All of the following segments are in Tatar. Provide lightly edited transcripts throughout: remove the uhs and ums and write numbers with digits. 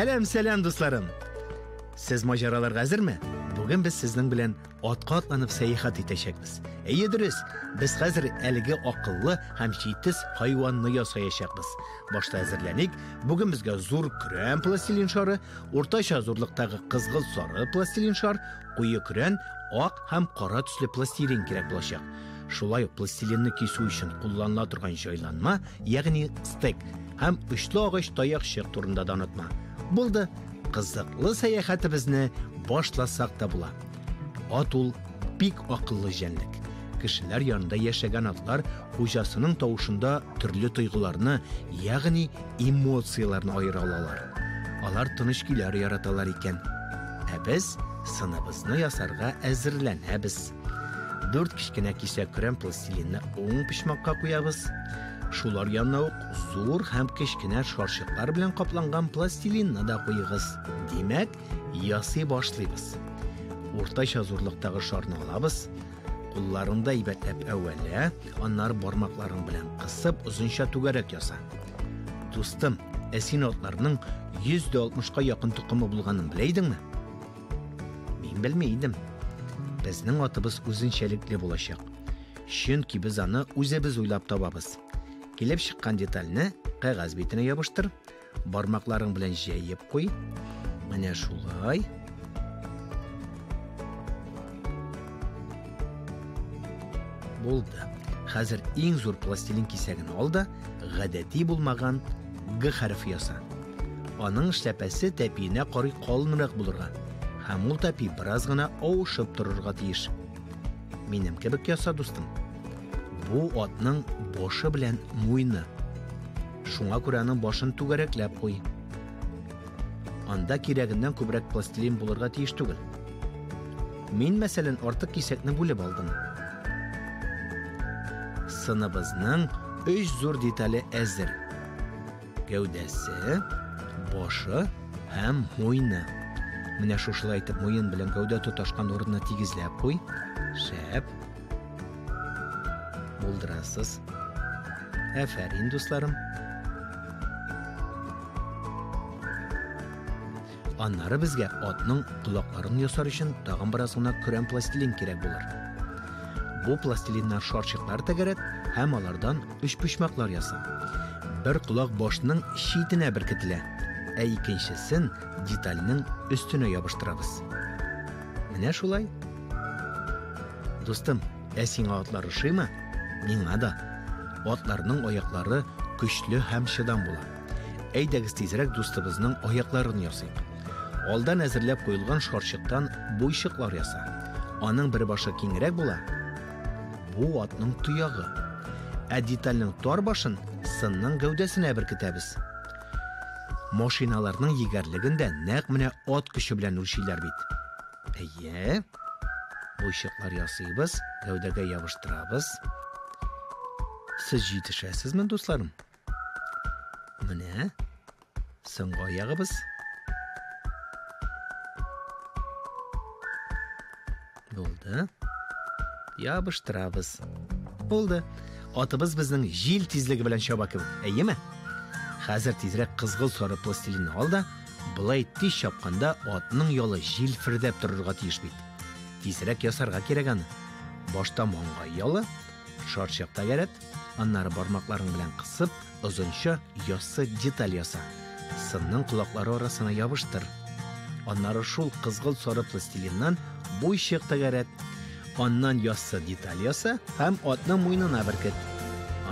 Selam dostlarım. Siz maceralarga hazırmı? Bugün biz sizning bilan otqa atlanib sayohat etishakmiz. Durust, biz hozir elga aqlli ham chetis hayvonni yasayashakmiz. Boshda hazırlanik. Bugün bizga zo'r kran plastilin shari, o'rtacha zo'rliqdagi qizg'il sari plastilin shar, quyi kran, oq ham qora tusli plastilin kerak bo'lacak. Shulay plastilinni kesu uchun qo'llanila turgan joylanma, ya'ni stek, ham uchli og'och tayoq shiq turida donatma. Bo'ldi. Qiziqli sayohatimizni boshlasak da bo'la. Ot ul pik aqlli janlik. Kishilar yonida yashagan otlar xo'jasining tovushunda turli tuyg'ularni, ya'ni emotsiyalarni ayira olalar. Ular tinish kuylar yaratalar ekan. Biz sinibimizni yasarga hozirlanamiz. 4 kichkina kesak kran plastilinni o'ng pishmoqqa qo'yamiz. Shular yanına zo'r ham kichkina shorshiqlar bilan qoplangan plastilinni da qo'yamiz. Demak, yasay boshlaymiz. O'rtacha zo'rliqdagi shorni olamiz. Qo'llarimda ibatlab avvalla, onlar barmoqlarim bilan qisib uzuncha tugarak yasa. Do'stim, esinotlarning 160 ga yaqin tuqumi bo'lganini bilaydingmi? Men bilmaydim. Bizning otimiz uzunchalikli bo'lacak. Chunki biz uni o'zimiz o'ylab topamiz. Kelib chiqqan detalni qog'oz betini yopishtir. Barmoqlaring bilan jayib qo'y. Mana shulay. Bo'ldi. Hozir eng zo'r plastilin kesagini oldi, g'adatiy bo'lmagan G harfi yasa. Uning ishlapasi tapina qori qolinroq bo'lurga. Hamul tapi birozgina o'shib tururga teyish. Menim kebik yasa do'stim. Bu otning boshi bilan mo'yni. Shunga ko'raning boshini tugaraklab qo'y. Anda keragidan ko'proq plastilin bo'lurga teyish tugul. Men masalan ortiq kesakni bo'lib oldim. Sinibizning 3 zo'r detali hazır. Gavdasi, boshi ham mo'yni. Mana shunday aytib mo'yin bilan gavda tutashgan o'rnini tegizlab qo'y. Shap. Bo'ldirasiz. Aferin do'stlarim. Anlari bizga otning quloqlarini yasar uchun tag'in birozgina kran plastilin kerak bo'lar. Bu plastilinlar shorshiqlar tagarat, hammalardan 3 pishmoqlar yasa. Bir quloq boshning shitini berkitila. Ikkinchisin detalning ustuna yopishtiramiz. Mana shulay. Do'stim, esing otlar ushaymi? Menga da. Otlarning oyoqlari kuchli ham shidan bo'ladi. Aydagiz tezroq do'stimizning oyoqlarini yasaylik. Oldan hazırlab qo'yilgan shorshiqdan bo'yshiqlar yasa. Uning bir boshi kengroq bo'ladi. Bu otning tuyog'i. Detalning tor boshin sinning gavdasini berkitamiz. Mashinalarning yegarligida naq mana ot kuchi bilan o'lchaylar bit. Bo'yshiqlar yasaymiz, gavdaga yopishtiramiz. Siz yetishasizmi do'stlarim? Mana singa oyog'imiz. Bo'ldi. Yopishtiramiz. Bo'ldi. Otimiz bizning yil tezligi bilan shobakib, ayyimi? Hozir tezroq qizg'il sari plastilinni oldi. Bulay tish chopganda otning yo'li yil firdab tururga teyish bit. Tezroq yasarga kerakani. Boshda mo'ng'ay yo'li, shorshiq tagarat, anlari barmoqlaring bilan qisib, uzuncha yossa detal yasa. Sinning quloqlari orasini yopishtir. Anlari shul qizg'il sari plastilindan bo'yshiq tagarat, ondan yossa detal yasa, ham otning mo'ynini berkit.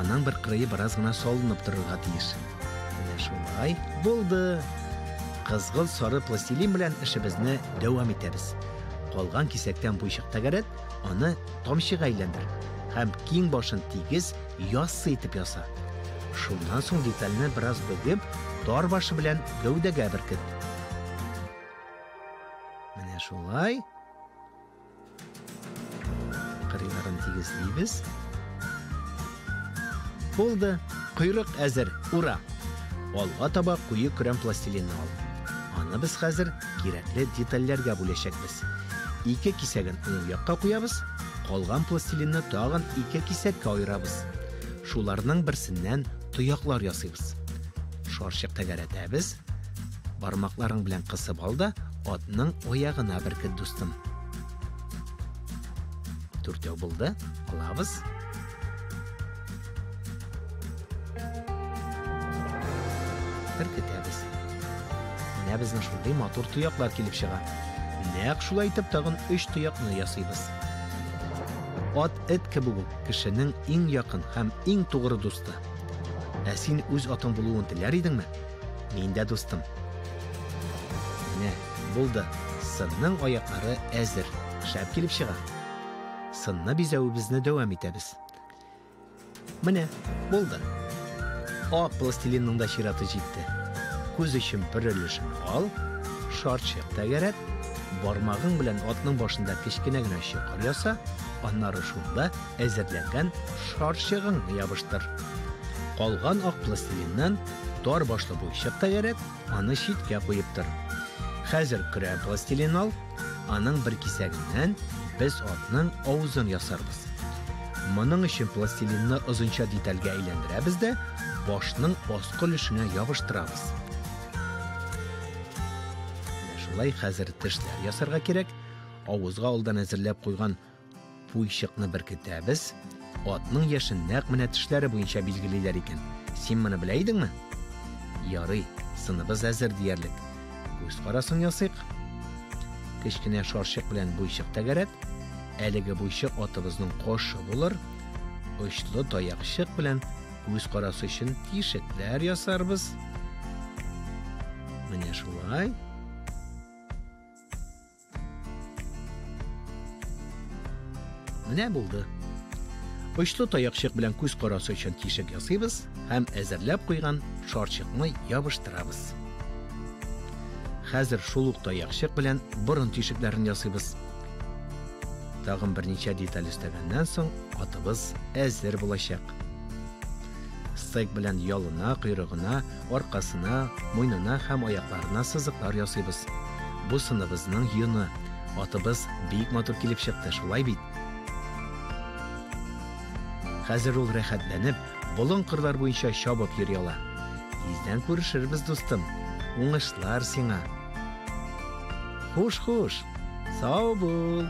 Anan bir qiriyi birozgina solinib tururga teyish. Mana shulay bo'ldi. Qizg'il sari plastilin bilan ishimizni davom etamiz. Qolgan kesakdan bo'yshiq tagarat, uni tomchiga aylantir. Ham keng boshin tegiz yossa etib yasa. Shundan so'ng detalni biroz bo'g'ib, tor boshi bilan gavdaga berkit. Mana shulay. Qirilarini tegizlaymiz. Bo'ldi. Quyruq hazır. Ura. Olg'a toba quyi kran plastilinni ol. Ana biz hozir kerakli detallarga bo'lashakmiz. 2 kesagini o'ng yoqqa qo'yamiz. Qolgan plastilinni tag'in 2 kesakka ayiramiz. Shularning birsidan tuyoqlar yasaymiz. Shorshiq tagaratamiz. бармакларың белән кысып ал да, атның аягына беркет, дустым. 4 булды. Алабыз. Беркетәбез. Менә безнең шундый матур тояклар килеп чыга. Нәкъ шулай итеп тагын 3 тоякны ясыйбыз. Ат эт кебек кешенең иң якын һәм иң тугры дусты. Ә син үз атың булуын теләр идеңме? Мин дә, дустым. Менә булды. Сынның аяклары әзер. Шәп килеп чыга. Сынны бизәүебезне дәвам итәбез. Менә булды. Ак пластилинның да чираты җитте. Күз өчен бер өлешен ал, шарчык тәгәрәт, бармагың белән атның башында кечкенә генә чокыр яса, аннары шунда әзерләнгән шарчыгыңны ябыштыр. Калган ак пластилиннан тар башлы буйчык тәгәрәт, аны читкә куеп тор. Хәзер көрә пластилин ал, аның бер кисәгеннән без атның авызын ясарбыз. Моның өчен пластилинны озынча детальгә әйләндерәбез дә башның аскы өлешенә ябыштырабыз. Шулай хәзер тешләр ясарга кирәк. Авызга алдан әзерләп куйган буйчыкны беркетәбез. Атның яшен нәкъ менә тешләре буенча билгелиләр икән. Син моны белә идеңме? Ярый, сыныбыз әзер диярлек. Күз карасын ясыйк. Кечкенә шарчык белән буйчык тәгәрәт. Әлеге буйчык атыбызның кашы булыр. Очлы таякчык белән күз карасы өчен тишекләр ясарбыз. Менә шулай. Менә булды. Очлы таякчык белән күз карасы өчен тишек ясыйбыз һәм әзерләп куйган шарчыкны ябыштырабыз. Хәзер шул ук таякчык белән борын тишекләрен ясыйбыз. Тагын берничә деталь өстәгәннән соң атыбыз әзер булачак. Стейк белән ялына, койрыгына, аркасына, муйнына һәм аякларына сызыклар ясыйбыз. Бу сыныбызның йоны. Атыбыз бик матур килеп чыкты, шулай бит. Хәзер ул рәхәтләнеп, болын кырлар буенча чабып йөри ала. Тиздән күрешербез, дустым. Уңышлар сиңа. Хуш-хуш. Сау бул.